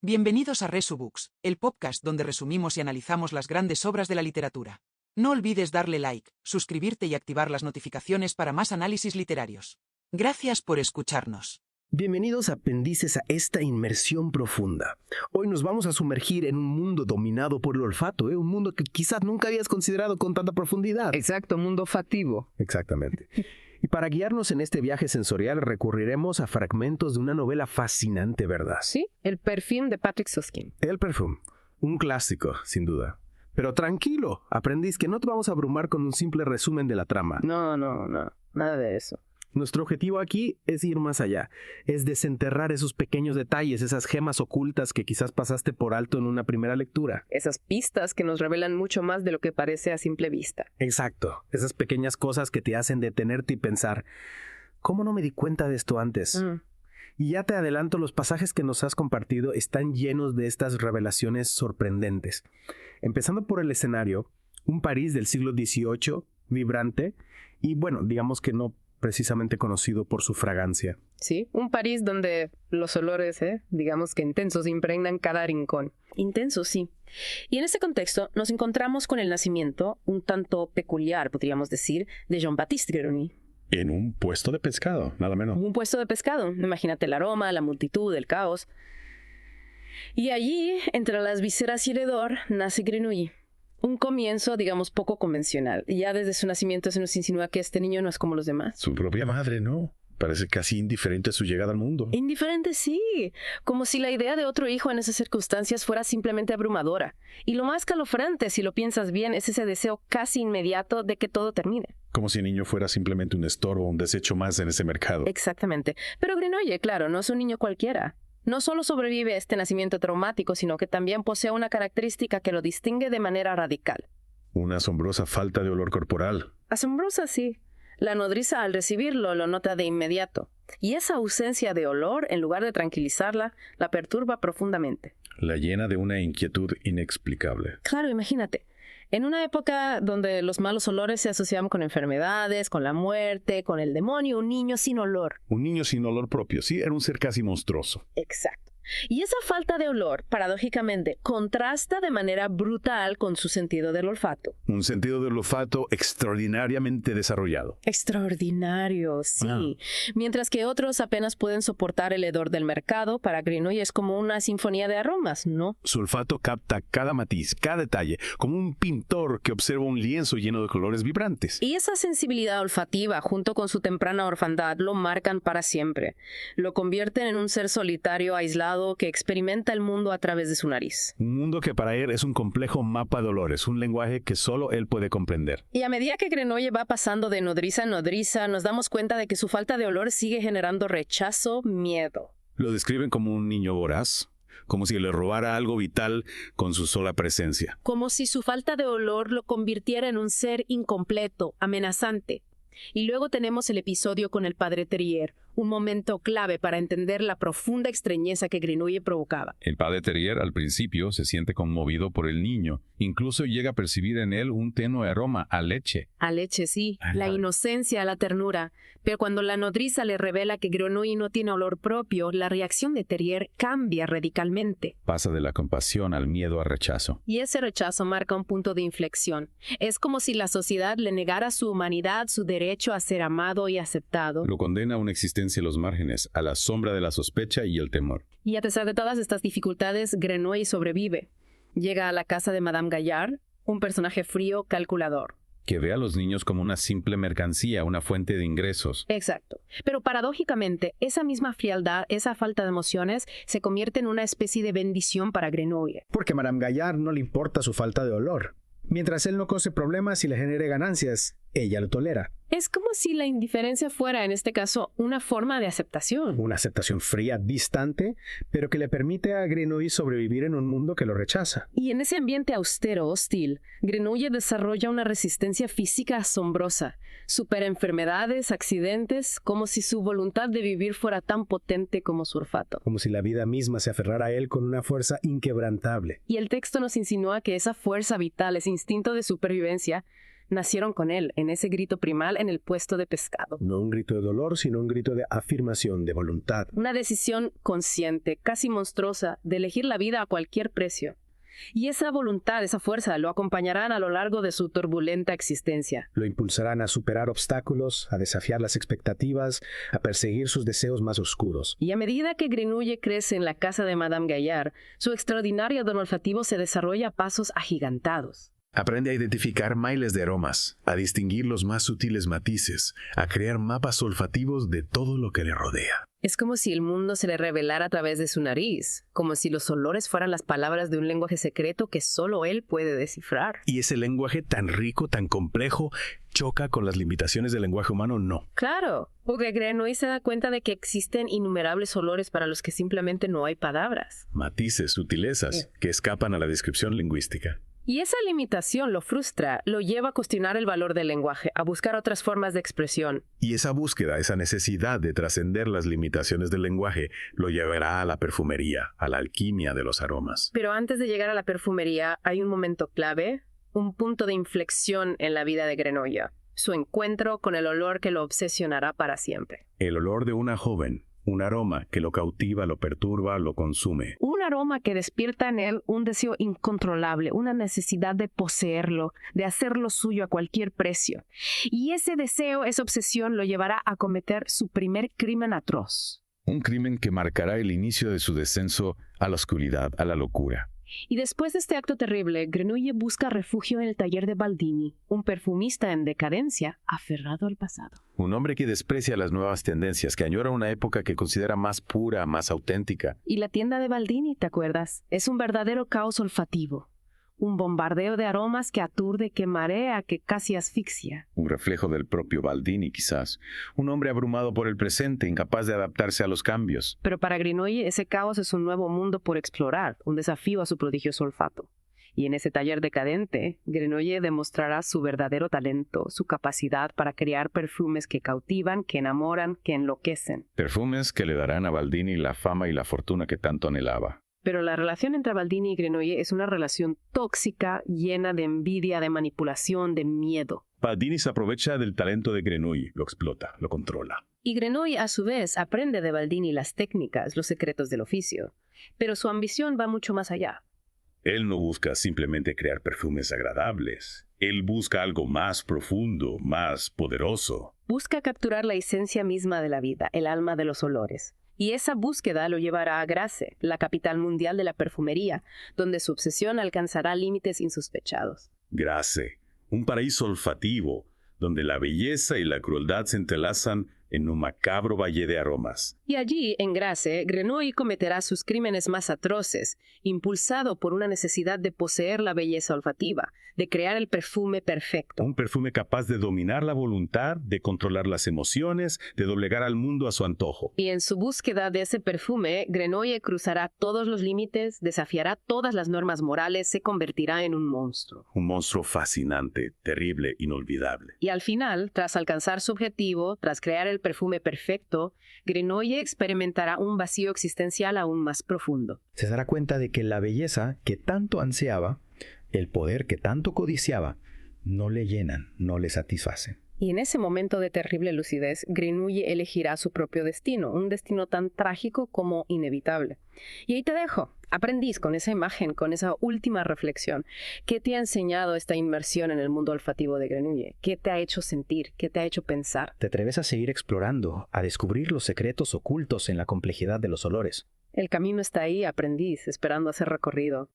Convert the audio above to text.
Bienvenidos a Resubooks, el podcast donde resumimos y analizamos las grandes obras de la literatura. No olvides darle like, suscribirte y activar las notificaciones para más análisis literarios. Gracias por escucharnos. Bienvenidos aprendices a esta inmersión profunda. Hoy nos vamos a sumergir en un mundo dominado por el olfato, un mundo que quizás nunca habías considerado con tanta profundidad. Exacto, mundo olfativo. Exactamente. Y para guiarnos en este viaje sensorial recurriremos a fragmentos de una novela fascinante, ¿verdad? Sí, El Perfume de Patrick Süskind. El Perfume, un clásico, sin duda. Pero tranquilo, aprendiz, que no te vamos a abrumar con un simple resumen de la trama. No, nada de eso. Nuestro objetivo aquí es ir más allá, es desenterrar esos pequeños detalles, esas gemas ocultas que quizás pasaste por alto en una primera lectura. Esas pistas que nos revelan mucho más de lo que parece a simple vista. Exacto, esas pequeñas cosas que te hacen detenerte y pensar, ¿cómo no me di cuenta de esto antes? Y ya te adelanto, los pasajes que nos has compartido están llenos de estas revelaciones sorprendentes. Empezando por el escenario, un París del siglo XVIII, vibrante, y bueno, digamos que no precisamente conocido por su fragancia. Sí, un París donde los olores, digamos que intensos, impregnan cada rincón. Intensos, sí. Y en este contexto nos encontramos con el nacimiento, un tanto peculiar, podríamos decir, de Jean-Baptiste Grenouille. En un puesto de pescado, nada menos. Un puesto de pescado. Imagínate el aroma, la multitud, el caos. Y allí, entre las viseras y el hedor, nace Grenouille. Un comienzo, digamos, poco convencional. Y ya desde su nacimiento se nos insinúa que este niño no es como los demás. Su propia madre, ¿no? Parece casi indiferente a su llegada al mundo. Indiferente, sí. Como si la idea de otro hijo en esas circunstancias fuera simplemente abrumadora. Y lo más escalofriante, si lo piensas bien, es ese deseo casi inmediato de que todo termine. Como si el niño fuera simplemente un estorbo, un desecho más en ese mercado. Exactamente. Pero Grenouille, claro, no es un niño cualquiera. No solo sobrevive a este nacimiento traumático, sino que también posee una característica que lo distingue de manera radical. Una asombrosa falta de olor corporal. Asombrosa, sí. La nodriza al recibirlo lo nota de inmediato. Y esa ausencia de olor, en lugar de tranquilizarla, la perturba profundamente. La llena de una inquietud inexplicable. Claro, imagínate. En una época donde los malos olores se asociaban con enfermedades, con la muerte, con el demonio, un niño sin olor. Un niño sin olor propio, sí, era un ser casi monstruoso. Exacto. Y esa falta de olor, paradójicamente, contrasta de manera brutal con su sentido del olfato. Un sentido del olfato extraordinariamente desarrollado. Extraordinario, sí. Mientras que otros apenas pueden soportar el hedor del mercado, para Grenouille es como una sinfonía de aromas, ¿no? Su olfato capta cada matiz, cada detalle, como un pintor que observa un lienzo lleno de colores vibrantes. Y esa sensibilidad olfativa, junto con su temprana orfandad, lo marcan para siempre. Lo convierten en un ser solitario, aislado, que experimenta el mundo a través de su nariz. Un mundo que para él es un complejo mapa de olores, un lenguaje que solo él puede comprender. Y a medida que Grenouille va pasando de nodriza en nodriza, nos damos cuenta de que su falta de olor sigue generando rechazo, miedo. Lo describen como un niño voraz, como si le robara algo vital con su sola presencia. Como si su falta de olor lo convirtiera en un ser incompleto, amenazante. Y luego tenemos el episodio con el padre Terrier, un momento clave para entender la profunda extrañeza que Grenouille provocaba. El padre Terrier al principio se siente conmovido por el niño, incluso llega a percibir en él un tenue aroma a leche. A leche, sí, la inocencia, la ternura. Pero cuando la nodriza le revela que Grenouille no tiene olor propio, la reacción de Terrier cambia radicalmente. Pasa de la compasión al miedo al rechazo. Y ese rechazo marca un punto de inflexión. Es como si la sociedad le negara su humanidad, su derecho a ser amado y aceptado. Lo condena a una existencia en los márgenes, a la sombra de la sospecha y el temor. Y a pesar de todas estas dificultades, Grenouille sobrevive. Llega a la casa de Madame Gaillard, un personaje frío, calculador. Que ve a los niños como una simple mercancía, una fuente de ingresos. Exacto. Pero paradójicamente, esa misma frialdad, esa falta de emociones, se convierte en una especie de bendición para Grenouille. Porque a Madame Gaillard no le importa su falta de olor. Mientras él no cause problemas y le genere ganancias, ella lo tolera. Es como si la indiferencia fuera, en este caso, una forma de aceptación. Una aceptación fría, distante, pero que le permite a Grenouille sobrevivir en un mundo que lo rechaza. Y en ese ambiente austero, hostil, Grenouille desarrolla una resistencia física asombrosa. Supera enfermedades, accidentes, como si su voluntad de vivir fuera tan potente como su olfato. Como si la vida misma se aferrara a él con una fuerza inquebrantable. Y el texto nos insinúa que esa fuerza vital, ese instinto de supervivencia, nacieron con él, en ese grito primal en el puesto de pescado. No un grito de dolor, sino un grito de afirmación, de voluntad. Una decisión consciente, casi monstruosa, de elegir la vida a cualquier precio. Y esa voluntad, esa fuerza, lo acompañarán a lo largo de su turbulenta existencia. Lo impulsarán a superar obstáculos, a desafiar las expectativas, a perseguir sus deseos más oscuros. Y a medida que Grenouille crece en la casa de Madame Gaillard, su extraordinario don olfativo se desarrolla a pasos agigantados. Aprende a identificar miles de aromas, a distinguir los más sutiles matices, a crear mapas olfativos de todo lo que le rodea. Es como si el mundo se le revelara a través de su nariz, como si los olores fueran las palabras de un lenguaje secreto que solo él puede descifrar. Y ese lenguaje tan rico, tan complejo, choca con las limitaciones del lenguaje humano, no. Claro, porque Grenouille se da cuenta de que existen innumerables olores para los que simplemente no hay palabras. Matices, sutilezas, que escapan a la descripción lingüística. Y esa limitación lo frustra, lo lleva a cuestionar el valor del lenguaje, a buscar otras formas de expresión. Y esa búsqueda, esa necesidad de trascender las limitaciones del lenguaje, lo llevará a la perfumería, a la alquimia de los aromas. Pero antes de llegar a la perfumería, hay un momento clave, un punto de inflexión en la vida de Grenouille. Su encuentro con el olor que lo obsesionará para siempre. El olor de una joven, un aroma que lo cautiva, lo perturba, lo consume. Un aroma que despierta en él un deseo incontrolable, una necesidad de poseerlo, de hacerlo suyo a cualquier precio. Y ese deseo, esa obsesión, lo llevará a cometer su primer crimen atroz. Un crimen que marcará el inicio de su descenso a la oscuridad, a la locura. Y después de este acto terrible, Grenouille busca refugio en el taller de Baldini, un perfumista en decadencia, aferrado al pasado. Un hombre que desprecia las nuevas tendencias, que añora una época que considera más pura, más auténtica. Y la tienda de Baldini, ¿te acuerdas? Es un verdadero caos olfativo. Un bombardeo de aromas que aturde, que marea, que casi asfixia. Un reflejo del propio Baldini, quizás. Un hombre abrumado por el presente, incapaz de adaptarse a los cambios. Pero para Grenouille ese caos es un nuevo mundo por explorar, un desafío a su prodigioso olfato. Y en ese taller decadente, Grenouille demostrará su verdadero talento, su capacidad para crear perfumes que cautivan, que enamoran, que enloquecen. Perfumes que le darán a Baldini la fama y la fortuna que tanto anhelaba. Pero la relación entre Baldini y Grenouille es una relación tóxica, llena de envidia, de manipulación, de miedo. Baldini se aprovecha del talento de Grenouille, lo explota, lo controla. Y Grenouille, a su vez, aprende de Baldini las técnicas, los secretos del oficio. Pero su ambición va mucho más allá. Él no busca simplemente crear perfumes agradables. Él busca algo más profundo, más poderoso. Busca capturar la esencia misma de la vida, el alma de los olores. Y esa búsqueda lo llevará a Grasse, la capital mundial de la perfumería, donde su obsesión alcanzará límites insospechados. Grasse, un paraíso olfativo, donde la belleza y la crueldad se entrelazan en un macabro valle de aromas. Y allí, en Grasse, Grenouille cometerá sus crímenes más atroces, impulsado por una necesidad de poseer la belleza olfativa, de crear el perfume perfecto. Un perfume capaz de dominar la voluntad, de controlar las emociones, de doblegar al mundo a su antojo. Y en su búsqueda de ese perfume, Grenouille cruzará todos los límites, desafiará todas las normas morales, se convertirá en un monstruo. Un monstruo fascinante, terrible, inolvidable. Y al final, tras alcanzar su objetivo, tras crear el perfume perfecto, Grenouille experimentará un vacío existencial aún más profundo. Se dará cuenta de que la belleza que tanto ansiaba, el poder que tanto codiciaba, no le llenan, no le satisfacen. Y en ese momento de terrible lucidez, Grenouille elegirá su propio destino, un destino tan trágico como inevitable. Y ahí te dejo, aprendiz, con esa imagen, con esa última reflexión. ¿Qué te ha enseñado esta inmersión en el mundo olfativo de Grenouille? ¿Qué te ha hecho sentir? ¿Qué te ha hecho pensar? Te atreves a seguir explorando, a descubrir los secretos ocultos en la complejidad de los olores. El camino está ahí, aprendiz, esperando a ser recorrido.